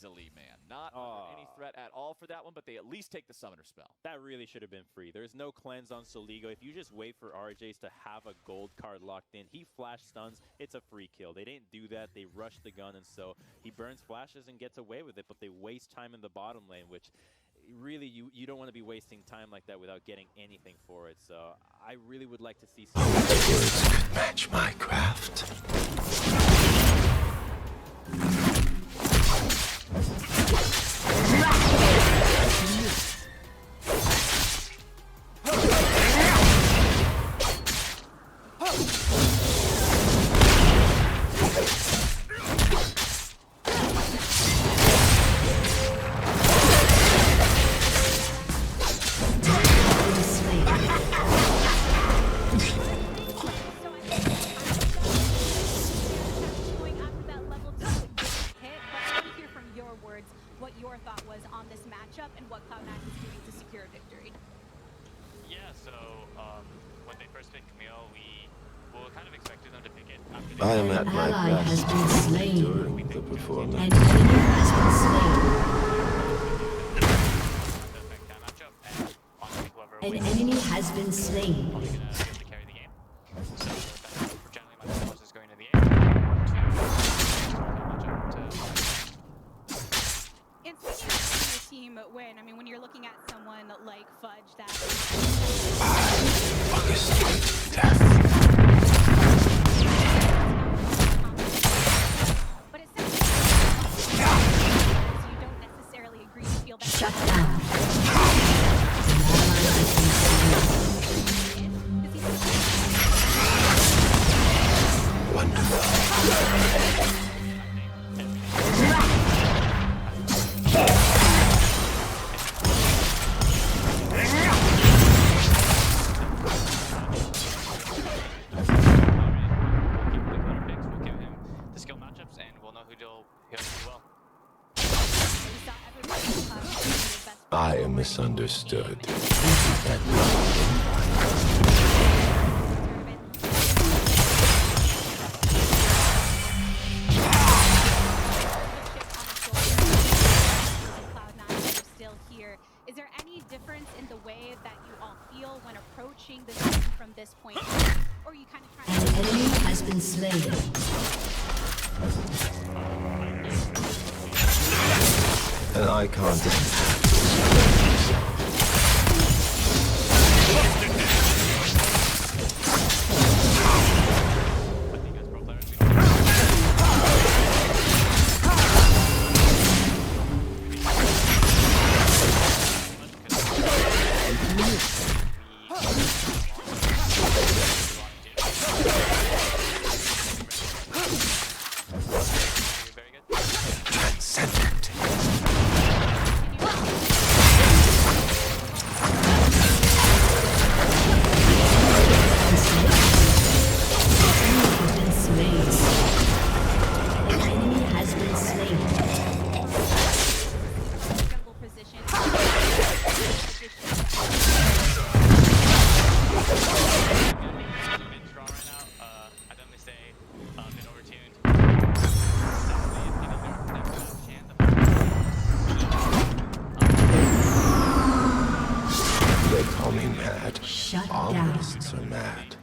easily, man. Not under any threat at all for that one, but they at least take the summoner spell. That really should have been free. There's no cleanse on Soligo. If you just wait for RJ's to have a gold card locked in, he flash stuns, it's a free kill. They didn't do that. They rushed the gun, and so he burns flashes and gets away with it, but they waste time in the bottom lane, which really you don't want to be wasting time like that without getting anything for it. So I really would like to see some words could match my craft. I am at my best during the performance. An enemy has been slain. An enemy has been slain. And speaking of seeing your team win, I mean, when you're looking at someone like Fudge that Death. Shut down. Wonderful. I am misunderstood. Is there any difference in the way that you all feel when approaching the game from this point? Or are you kind of trying to... An enemy has been slain. And I can't. Armorists are mad.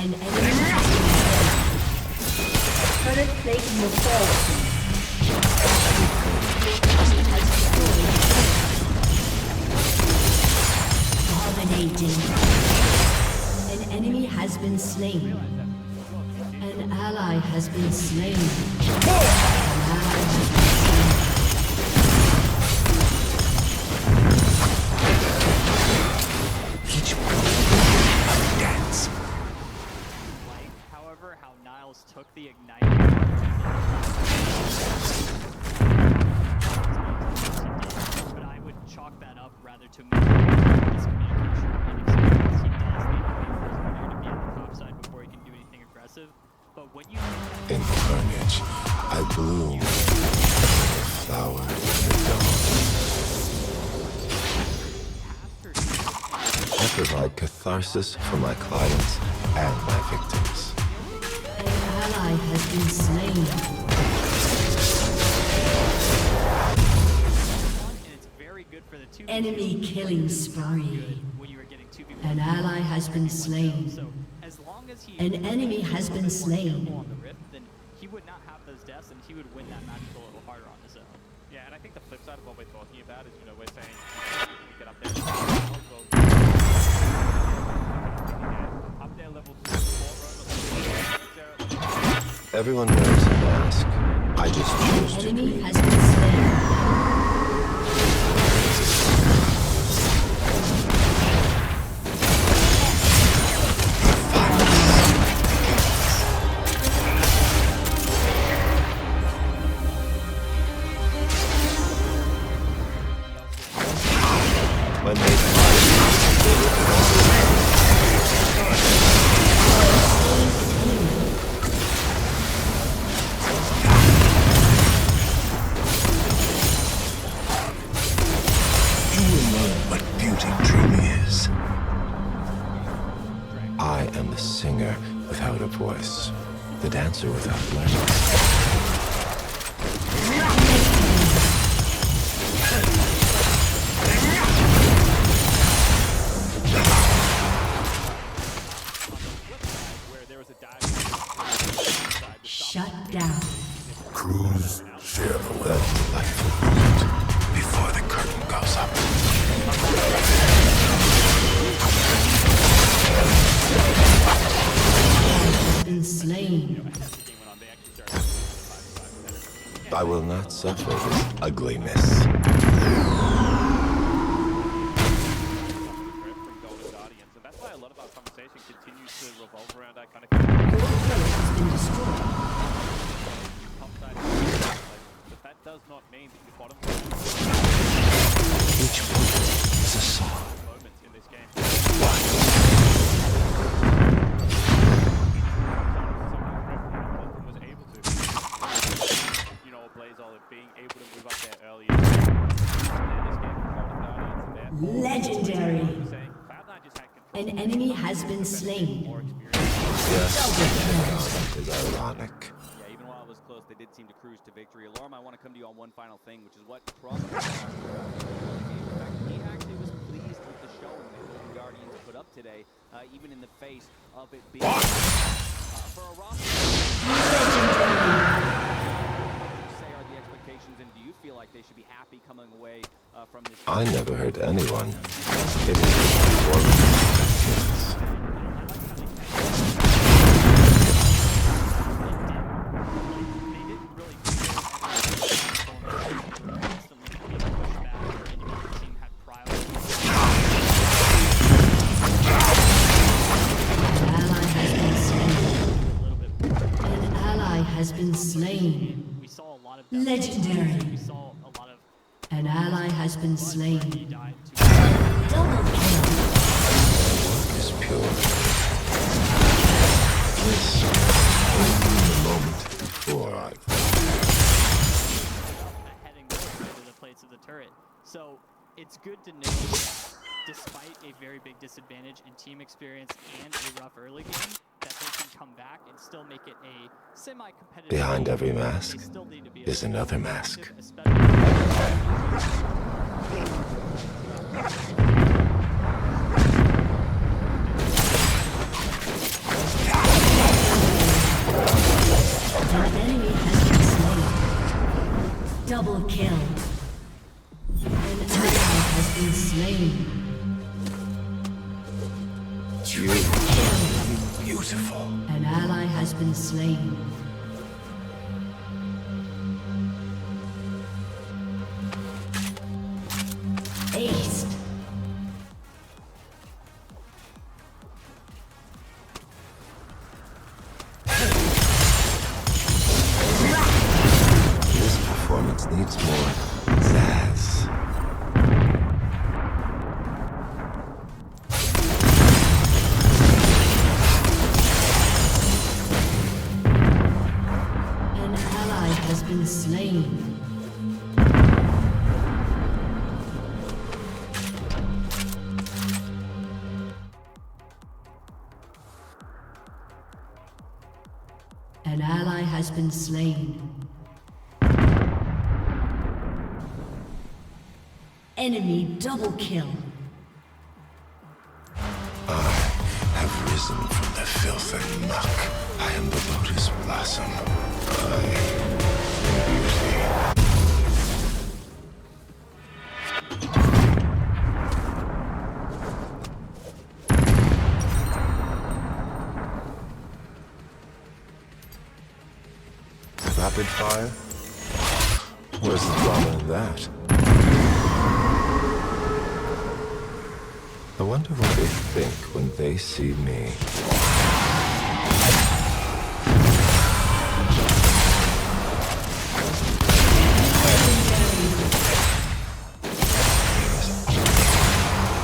An enemy has been slain. Turret plate will fall. Dominating. An enemy has been slain. An ally has been slain. An ally has been slain. However, how Niles took the igniting but I would chalk that up rather to miscommunication and experience. He does need to wait for his player to be on the top side before he can do anything aggressive. But when you In carnage, I bloom like a flower in the dawn. I provide catharsis for my clients and my victims. An ally has been slain. and it's very good for the two Enemy killing spree. when you were getting 2v1. An ally has been slain. So as long as he An enemy has been slain. on the rift, then he would not have those deaths and he would win that match a little harder on his own. Yeah, and I think the flip side of what we're talking about is, we're saying we get up there. Up there level 2 Everyone wears a mask. I just choose to Enemy be. has been slain. When they you will learn what beauty truly is. I am the singer without a voice, the dancer without legs. where there was a dive. Shut down. Cruise, share that delightful moment before the curtain goes up. Has been slain. I will not suffer this ugliness. From Golden Guardians, and that's why a lot of our conversation continues to revolve around that kind of thing. Your turret has been destroyed. Top side, but that does not mean that your bottom Each moment is a song. moments in this game. Was able to, Blaze Olive being able to move up there early. Legendary. An enemy has been slain. Yes, that is ironic. Yeah, even while it was close, they did seem to cruise to victory. Alarm, I want to come to you on one final thing, which is what probably he actually was pleased with the showing that Golden Guardians put up today, even in the face of it being for a roster. Say are the expectations, and do you feel like they should be happy coming away from this? I never heard anyone. It is performance. They didn't really constantly being pushed back or any other team had priority. An ally has been slain. We saw a lot of Legendary. We saw a lot of An ally has been he slain. died to Double kill. Is pure. This is the moment before I heading north to the plates of the turret. So it's good to know that despite a very big disadvantage in team experience and a rough early game, that they can come back and still make it a semi-competitive Behind game. every They mask still need to be is a little another more mask. active, especially slain. Beautiful. An ally has been slain. Aced. This performance needs more zazz. An ally has been slain. An ally has been slain. Enemy double kill. Have risen from the filth and muck. I am the lotus blossom. I am beauty. Rapid fire? Where's the drama in that? I wonder what they think when they see me.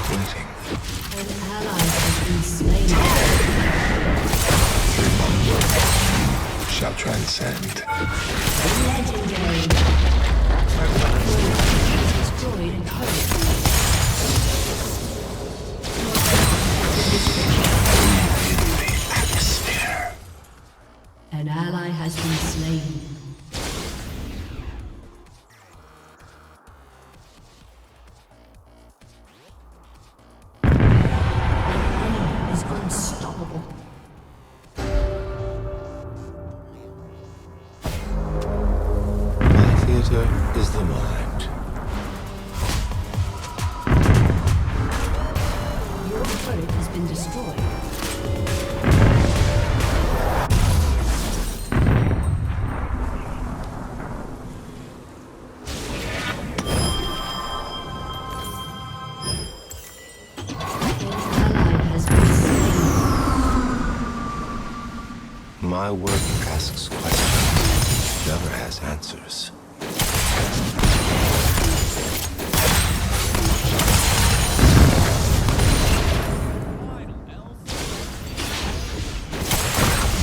Waiting. An ally has been slain. Shall transcend. Legendary. Destroyed and hurt. The atmosphere. An ally has been slain. An enemy is unstoppable. My theater is the mind. Your turret has been destroyed. An ally has been slain. My work asks questions, never has answers.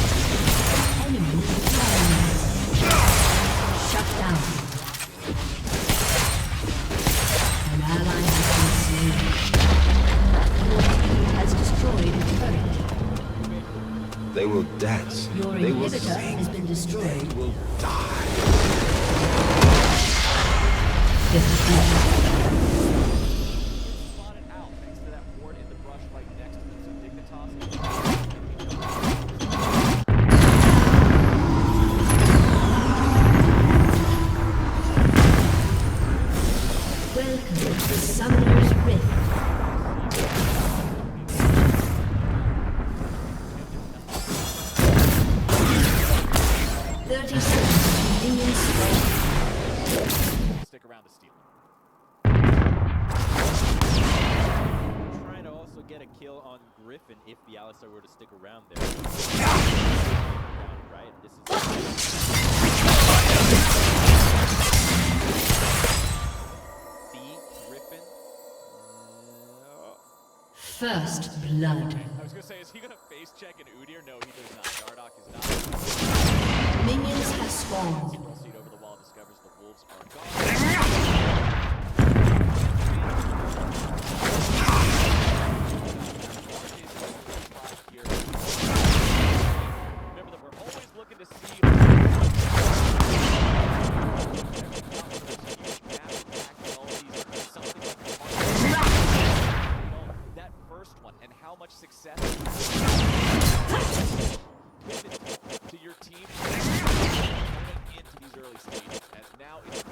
Enemy down. Shut down. An ally has been slain. Your team has destroyed a turret. They will dance. Your They will inhibitor sing. has been destroyed. They will die. Defeat. Spotted out thanks to that ward in the brush right next to them. So Dignitas. Welcome to Summoner's Rift. Minions slain. Stick around to steal. Trying to also get a kill on Griffin if the Alistar were to stick around there. Right? This is the Griffin. First blood. I was gonna say, is he gonna face check an Udyr? No, he does not. Dardoch is not. Minions have spawned. Proceed over the wall and discovers the wolves are gone. Remember that we're always looking to see that first one and how much success pivot to your team into these early stages, as now it's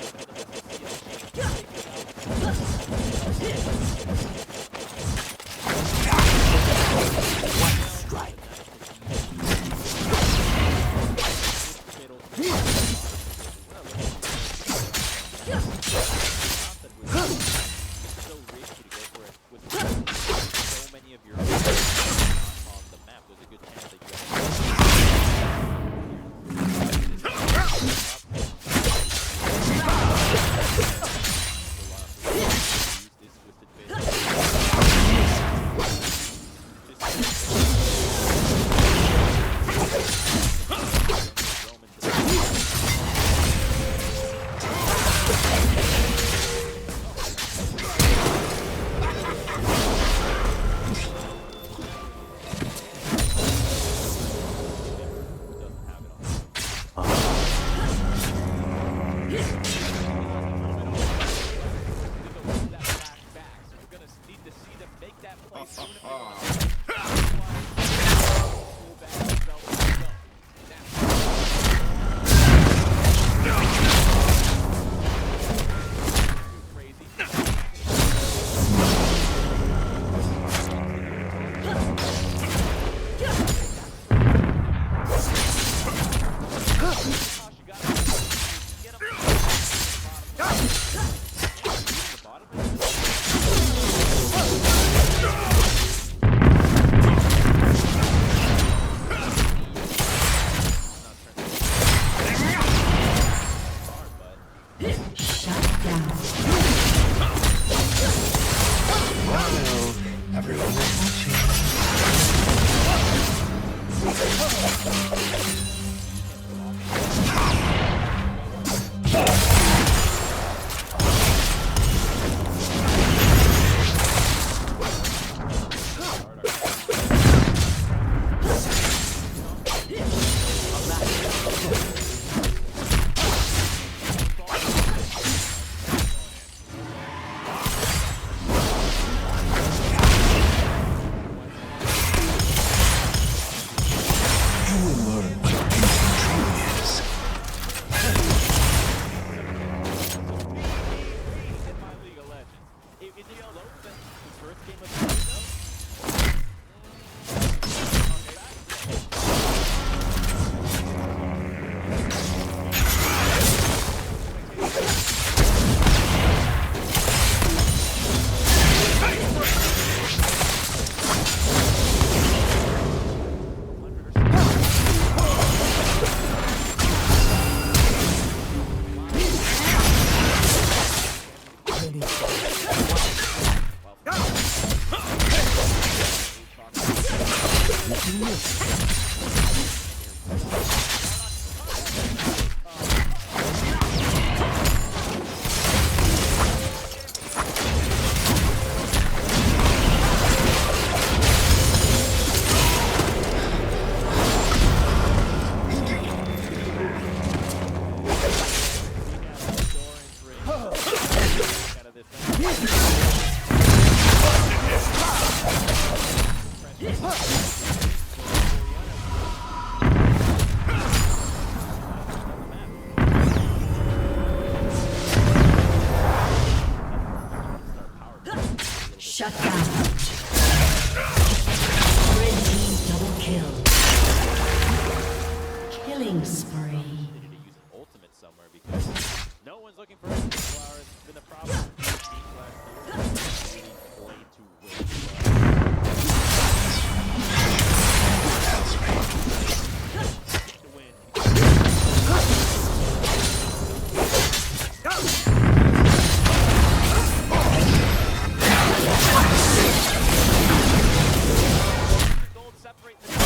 Everyone is watching. You will learn what infantry is. In my League of Legends. Is he alone than his first game of the season? Shut down. Red team double kill. Killing spree. They need to use an ultimate somewhere because no one's looking for a flower. It's been a problem with these teams last year. Really play to win. To win. Gold separate the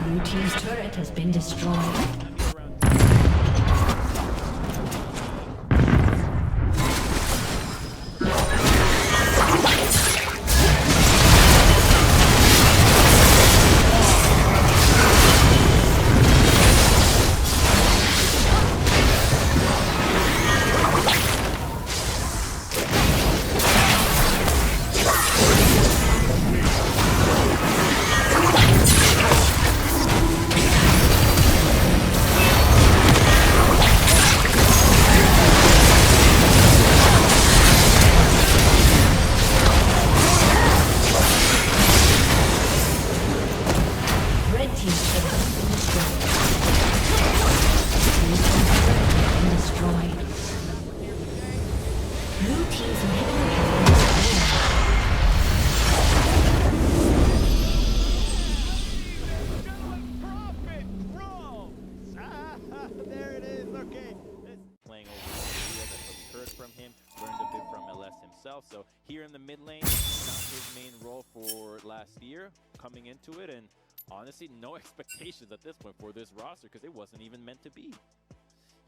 Blue team's turret has been destroyed. So here in the mid lane, not his main role for last year, coming into it, and honestly, no expectations at this point for this roster because it wasn't even meant to be.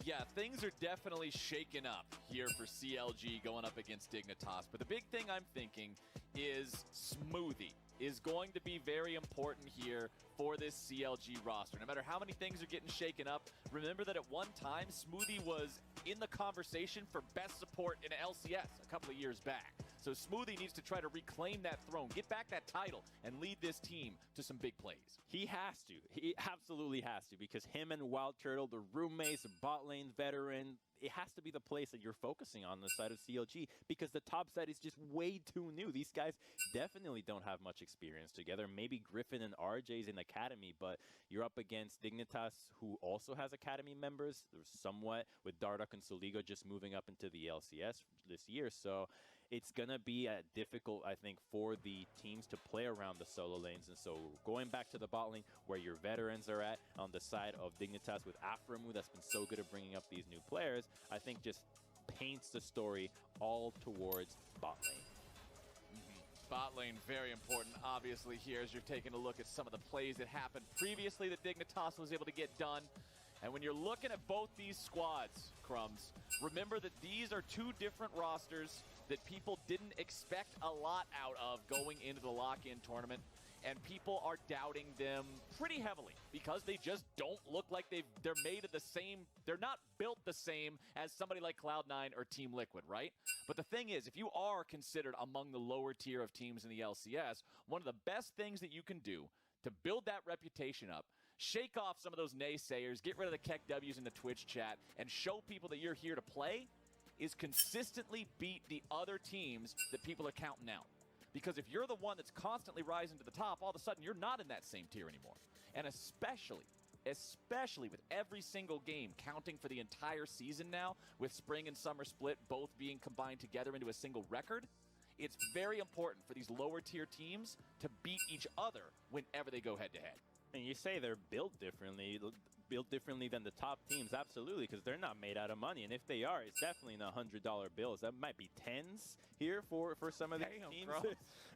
Yeah, things are definitely shaken up here for CLG going up against Dignitas. But the big thing I'm thinking is Smoothie is going to be very important here for this CLG roster. No matter how many things are getting shaken up, remember that at one time, Smoothie was in the conversation for best support in LCS a couple of years back. So Smoothie needs to try to reclaim that throne, get back that title, and lead this team to some big plays. He has to. He absolutely has to, because him and Wild Turtle, the roommates, bot lane veteran, it has to be the place that you're focusing on the side of CLG, because the top side is just way too new. These guys definitely don't have much experience together. Maybe Griffin and RJ's in Academy, but you're up against Dignitas, who also has Academy members, somewhat, with Dardoch and Soligo just moving up into the LCS this year. So it's going to be difficult, I think, for the teams to play around the solo lanes. And so going back to the bot lane where your veterans are at, on the side of Dignitas with Aframu that's been so good at bringing up these new players, I think just paints the story all towards bot lane. Bot lane, very important, obviously, here as you're taking a look at some of the plays that happened previously that Dignitas was able to get done. And when you're looking at both these squads, Crumbs, remember that these are two different rosters that people didn't expect a lot out of going into the lock-in tournament. And people are doubting them pretty heavily because they just don't look like they're made of the same, they're not built the same as somebody like Cloud9 or Team Liquid, right? But the thing is, if you are considered among the lower tier of teams in the LCS, one of the best things that you can do to build that reputation up, shake off some of those naysayers, get rid of the Keck W's in the Twitch chat, and show people that you're here to play, is consistently beat the other teams that people are counting out. Because if you're the one that's constantly rising to the top, all of a sudden you're not in that same tier anymore. And especially with every single game counting for the entire season now, with spring and summer split both being combined together into a single record, it's very important for these lower tier teams to beat each other whenever they go head to head. And you say they're built differently than the top teams, absolutely, because they're not made out of money. And if they are, it's definitely in $100 bills. That might be tens here for some of these teams.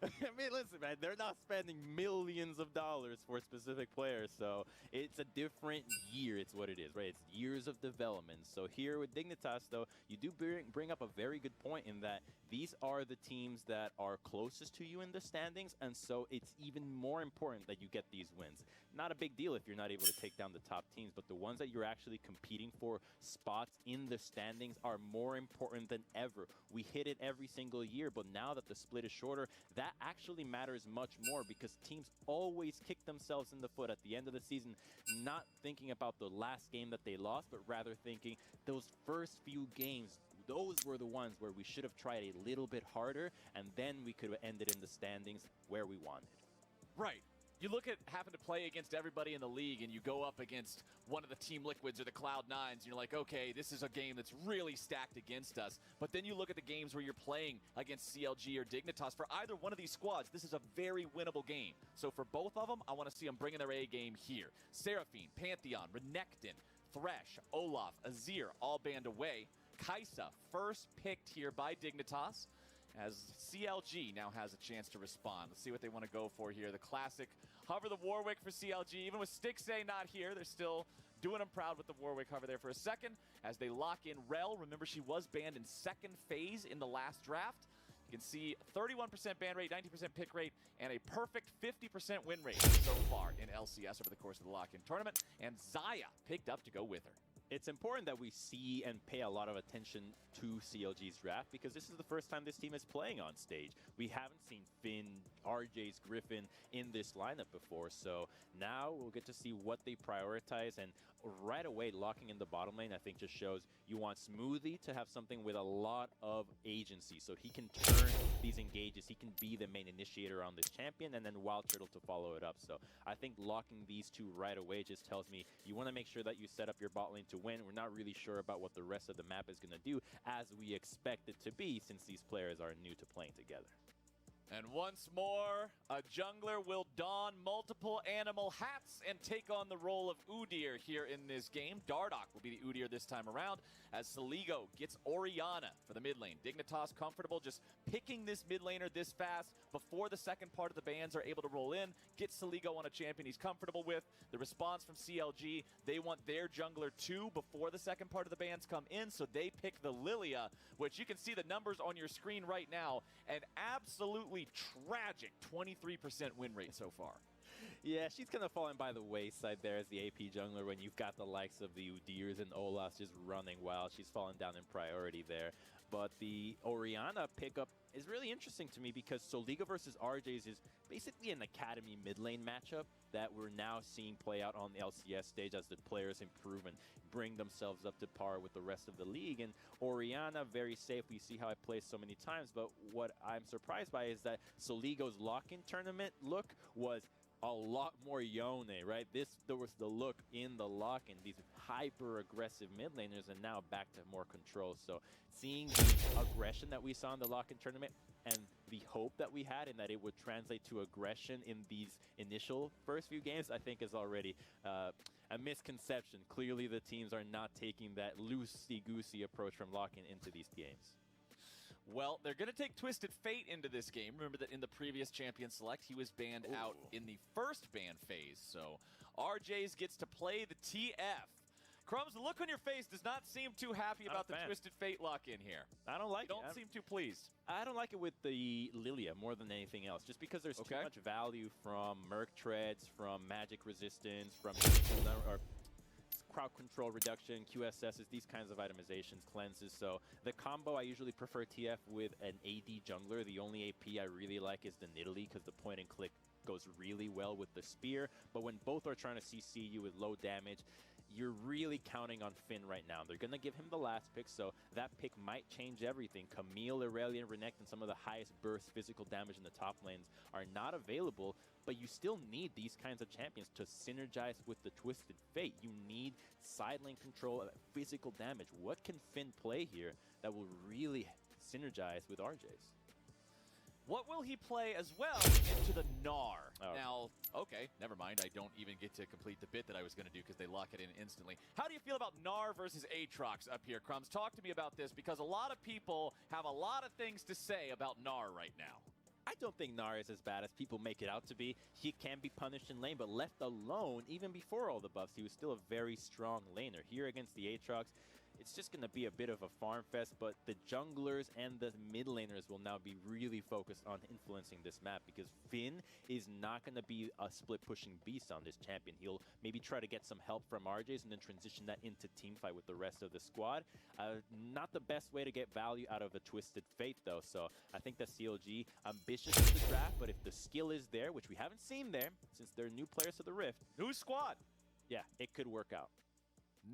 I mean, listen, man, they're not spending millions of dollars for specific players, so it's a different year. It's what it is, right? It's years of development. So here with Dignitas, though, you do bring up a very good point in that these are the teams that are closest to you in the standings, and so it's even more important that you get these wins. Not a big deal if you're not able to take down the top teams, but the ones that you're actually competing for spots in the standings are more important than ever. We hit it every single year, but now that the split is shorter, that actually matters much more because teams always kick themselves in the foot at the end of the season, not thinking about the last game that they lost, but rather thinking those first few games, those were the ones where we should have tried a little bit harder, and then we could have ended in the standings where we wanted. Right. You look at having to play against everybody in the league, and you go up against one of the Team Liquids or the Cloud9s, and you're like, okay, this is a game that's really stacked against us. But then you look at the games where you're playing against CLG or Dignitas. For either one of these squads, this is a very winnable game. So for both of them, I want to see them bringing their A game here. Seraphine, Pantheon, Renekton, Thresh, Olaf, Azir, all banned away. Kai'Sa, first picked here by Dignitas, as CLG now has a chance to respond. Let's see what they want to go for here. The classic hover the Warwick for CLG. Even with Stixxay not here, they're still doing them proud with the Warwick hover there for a second as they lock in Rel. Remember, she was banned in second phase in the last draft. You can see 31% ban rate, 90% pick rate, and a perfect 50% win rate so far in LCS over the course of the lock-in tournament. And Xayah picked up to go with her. It's important that we see and pay a lot of attention to CLG's draft because this is the first time this team is playing on stage. We haven't seen Finn, RJ's, Griffin in this lineup before, so now we'll get to see what they prioritize, and right away locking in the bottom lane I think just shows you want Smoothie to have something with a lot of agency, so he can turn these engages, he can be the main initiator on this champion, and then Wild Turtle to follow it up. So I think locking these two right away just tells me you want to make sure that you set up your bot lane to win. We're not really sure about what the rest of the map is going to do, as we expect it to be, since these players are new to playing together. And once more, a jungler will don multiple animal hats and take on the role of Udyr here in this game. Dardoch will be the Udyr this time around, as Celigo gets Orianna for the mid lane. Dignitas comfortable just picking this mid laner this fast before the second part of the bans are able to roll in. Get Celigo on a champion he's comfortable with. The response from CLG, they want their jungler too before the second part of the bans come in, so they pick the Lilia, which you can see the numbers on your screen right now. An absolutely tragic 23% win rate so far. Yeah, she's kind of falling by the wayside there as the AP jungler when you've got the likes of the Udyrs and Olafs just running wild. She's fallen down in priority there. But the Orianna pickup is really interesting to me because Soliga versus RJ's is basically an academy mid lane matchup that we're now seeing play out on the LCS stage as the players improve and bring themselves up to par with the rest of the league. And Orianna, very safe. We see how it plays so many times. But what I'm surprised by is that Soligo's lock-in tournament look was a lot more Yone, right? There was the look in the lock-in, these hyper-aggressive mid laners, and now back to more control. So seeing the aggression that we saw in the lock-in tournament and the hope that we had in that it would translate to aggression in these initial first few games, I think is already a misconception. Clearly, the teams are not taking that loosey-goosey approach from locking into these games. Well, they're going to take Twisted Fate into this game. Remember that in the previous Champion Select, he was banned out in the first ban phase. So RJ's gets to play the TF. Crumbs, the look on your face does not seem too happy about the Twisted Fate lock-in here. I don't like it. You don't seem too pleased. I don't like it with the Lilia more than anything else, just because there's too much value from Merc Treads, from Magic Resistance, from or crowd control reduction, QSSs, these kinds of itemizations, cleanses. So the combo, I usually prefer TF with an AD jungler. The only AP I really like is the Nidalee, because the point and click goes really well with the spear. But when both are trying to CC you with low damage, you're really counting on Finn right now. They're going to give him the last pick, so that pick might change everything. Camille, Irelia, Renekton, and some of the highest burst physical damage in the top lanes are not available, but you still need these kinds of champions to synergize with the Twisted Fate. You need side lane control, physical damage. What can Finn play here that will really synergize with RJ's? What will he play as well into the Gnar? Now, okay, never mind. I don't even get to complete the bit that I was going to do because they lock it in instantly. How do you feel about Gnar versus Aatrox up here, Crumbs? Talk to me about this, because a lot of people have a lot of things to say about Gnar right now. I don't think Gnar is as bad as people make it out to be. He can be punished in lane, but left alone, even before all the buffs, he was still a very strong laner. Here against the Aatrox, it's just going to be a bit of a farm fest, but the junglers and the mid laners will now be really focused on influencing this map, because Finn is not going to be a split pushing beast on this champion. He'll maybe try to get some help from RJ's and then transition that into teamfight with the rest of the squad. Not the best way to get value out of a Twisted Fate, though, so I think that CLG ambitious in the draft, but if the skill is there, which we haven't seen there since they're new players to the Rift. New squad. Yeah, it could work out.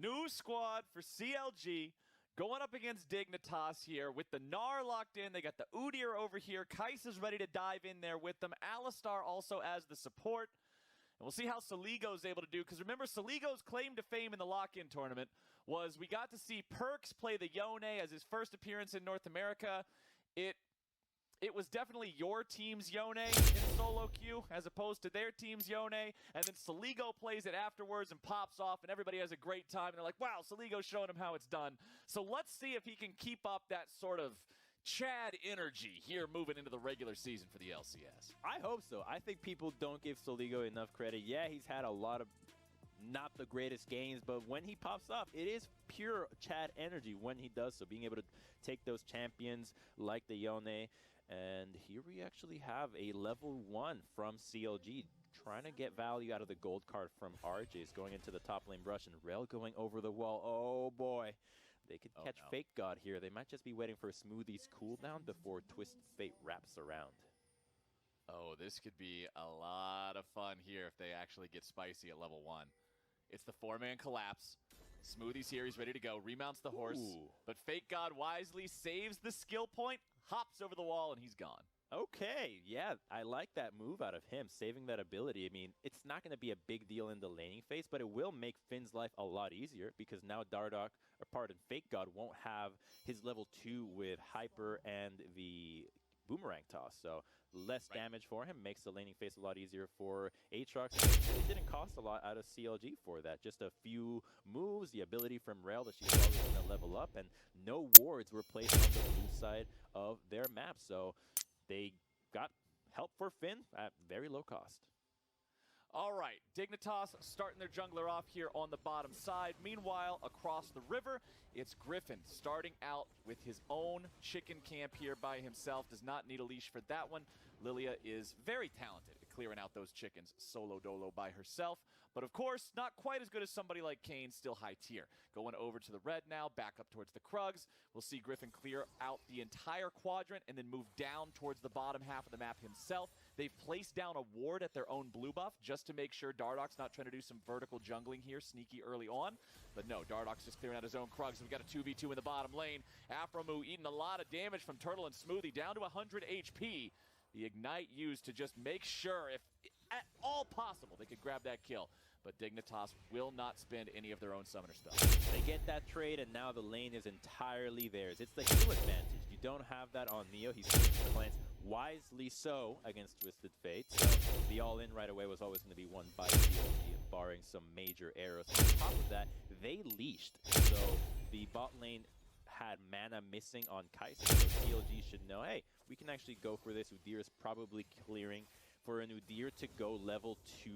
New squad for CLG going up against Dignitas here with the Gnar locked in. They got the Udyr over here. Kais is ready to dive in there with them. Alistar also as the support. And we'll see how Soligo's able to do, because remember, Soligo's claim to fame in the lock-in tournament was we got to see Perks play the Yone as his first appearance in North America. It was definitely your team's Yone in solo queue as opposed to their team's Yone. And then Soligo plays it afterwards and pops off, and everybody has a great time. And they're like, wow, Soligo's showing him how it's done. So let's see if he can keep up that sort of Chad energy here moving into the regular season for the LCS. I hope so. I think people don't give Soligo enough credit. Yeah, he's had a lot of not the greatest games, but when he pops up, it is pure Chad energy when he does so. Being able to take those champions like the Yone. And here we actually have a level 1 from CLG trying to get value out of the gold card from RJ's going into the top lane brush, and Rel going over the wall. Oh boy, they could catch Fake God here. They might just be waiting for a Smoothie's cooldown before Twisted Fate wraps around. Oh, this could be a lot of fun here if they actually get spicy at level 1. It's the 4-man collapse. Smoothie's here, he's ready to go, remounts the horse, but Fake God wisely saves the skill point, hops over the wall, and he's gone. Okay, yeah, I like that move out of him, saving that ability. I mean, it's not going to be a big deal in the laning phase, but it will make Finn's life a lot easier, because now Fake God won't have his level 2 with Hyper and the Boomerang Toss, so less damage for him, makes the laning phase a lot easier for Aatrox. It didn't cost a lot out of CLG for that, just a few moves, the ability from Rel that she's always going to level up, and no wards were placed on the blue side of their map, so they got help for Finn at very low cost. All right, Dignitas starting their jungler off here on the bottom side. Meanwhile, across the river, it's Griffin starting out with his own chicken camp here by himself. Does not need a leash for that one. Lilia is very talented at clearing out those chickens solo dolo by herself. But of course, not quite as good as somebody like Kayn, still high tier. Going over to the red now, back up towards the Krugs. We'll see Griffin clear out the entire quadrant and then move down towards the bottom half of the map himself. They've placed down a ward at their own blue buff just to make sure Dardoch's not trying to do some vertical jungling here, sneaky early on. But no, Dardoch's just clearing out his own Krugs. We've got a 2v2 in the bottom lane. Afromu eating a lot of damage from Turtle and Smoothie, down to 100 HP. The Ignite used to just make sure, if at all possible, they could grab that kill. but Dignitas will not spend any of their own summoner spells. They get that trade, and now the lane is entirely theirs. It's the heal advantage. You don't have that on Neo. He's switched the cleanse wisely so against Twisted Fate. So the all-in right away was always going to be won by CLG, barring some major errors. On top of that, they leashed. So the bot lane had mana missing on Kai'Sa, so CLG should know, hey, we can actually go for this. Udyr is probably clearing for an Udyr to go level 2